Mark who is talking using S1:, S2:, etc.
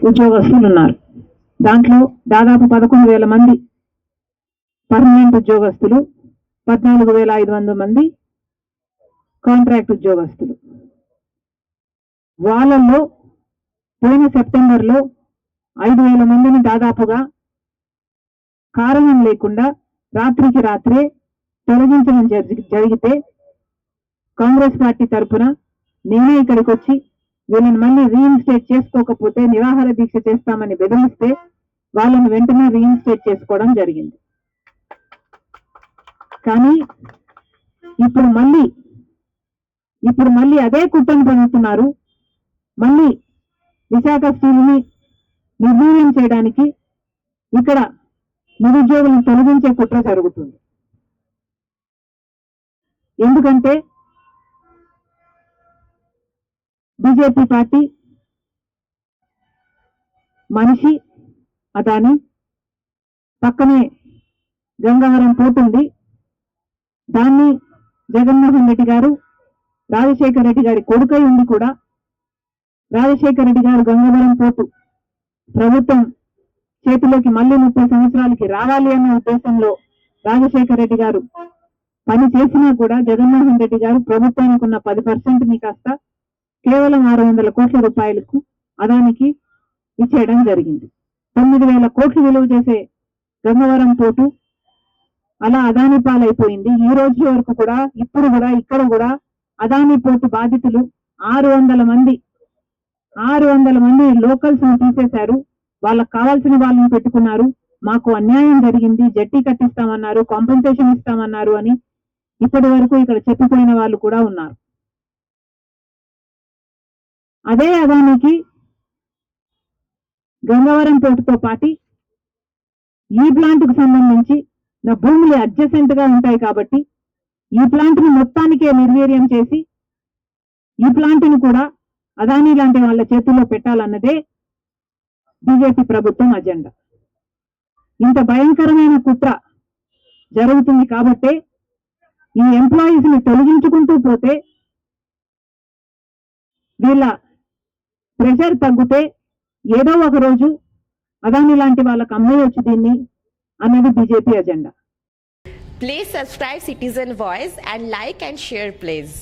S1: ఉద్యోగస్తులు ఉన్నారు. దాంట్లో దాదాపు 11,000 మంది పర్మనెంట్ ఉద్యోగస్తులు, 14,500 మంది కాంట్రాక్ట్ ఉద్యోగస్తులు. వాళ్ళల్లో పోయిన సెప్టెంబర్లో 5,000 మందిని దాదాపుగా కారణం లేకుండా రాత్రికి రాత్రే తొలగించడం జరిగితే కాంగ్రెస్ పార్టీ తరఫున నేనే ఇక్కడికి వచ్చి వీళ్ళని మళ్ళీ రీఇన్స్టేట్ చేసుకోకపోతే నిరాహార దీక్ష చేస్తామని బెదిరిస్తే వాళ్ళని వెంటనే రీఇన్స్టేట్ చేసుకోవడం జరిగింది. కానీ ఇప్పుడు మళ్ళీ అదే కుట్రను పన్నుతున్నారు. మళ్ళీ విశాఖ స్టీల్ని నిర్వీర్యం చేయడానికి ఇక్కడ నిరుద్యోగులను తొలగించే కుట్ర జరుగుతుంది. ఎందుకంటే బీజేపీ పార్టీ మనిషి అదాని పక్కనే గంగవరం పోర్టు ఉంది. దాన్ని జగన్మోహన్ రెడ్డి గారు రాజశేఖర రెడ్డి గారి కొడుకై ఉండి కూడా రాజశేఖర రెడ్డి గారు గంగవరం పోర్టు ప్రభుత్వం చేతిలోకి మళ్ళీ 30 సంవత్సరాలకి రావాలి అనే ఉద్దేశంలో రాజశేఖర రెడ్డి గారు పని చేసినా కూడా జగన్మోహన్ రెడ్డి గారు ప్రభుత్వానికి ఉన్న 10% కాస్త కేవలం 600 కోట్ల రూపాయలకు అదానికి ఇచ్చేయడం జరిగింది. 9,000 కోట్లు విలువ చేసే గంగవరం పోర్టు అలా అదాని పాలైపోయింది. ఈ రోజు వరకు కూడా ఇప్పుడు కూడా ఇక్కడ కూడా అదాని పోర్టు బాధితులు 600 మంది లోకల్స్ తీసేశారు. వాళ్ళకు కావాల్సిన వాళ్ళని పెట్టుకున్నారు. మాకు అన్యాయం జరిగింది, జట్టి కట్టిస్తామన్నారు, కాంపెన్సేషన్ ఇస్తామన్నారు అని ఇప్పటి వరకు ఇక్కడ చెప్పిపోయిన వాళ్ళు కూడా ఉన్నారు. అదే అదానికి గంగవరం పోర్టుతో పాటు ఈ ప్లాంట్కు సంబంధించి నా భూములు అడ్జసెంట్ గా ఉంటాయి కాబట్టి ఈ ప్లాంట్ ని మొత్తానికే నిర్వీర్యం చేసి ఈ ప్లాంట్ ని కూడా అదాని లాంటి వాళ్ళ చేతుల్లో పెట్టాలన్నదే బీజేపీ ప్రభుత్వం అజెండా. ఇంత భయంకరమైన కుట్ర జరుగుతుంది కాబట్టే ఈ ఎంప్లాయీస్ ని తొలగించుకుంటూ పోతే వీళ్ళ ప్రెషర్ తగ్గితే ఏదో ఒక రోజు అదాని లాంటి వాళ్ళకి అమ్మేయొచ్చు దీన్ని అన్నది BJP agenda.
S2: Please subscribe Citizen Voice and like and share please.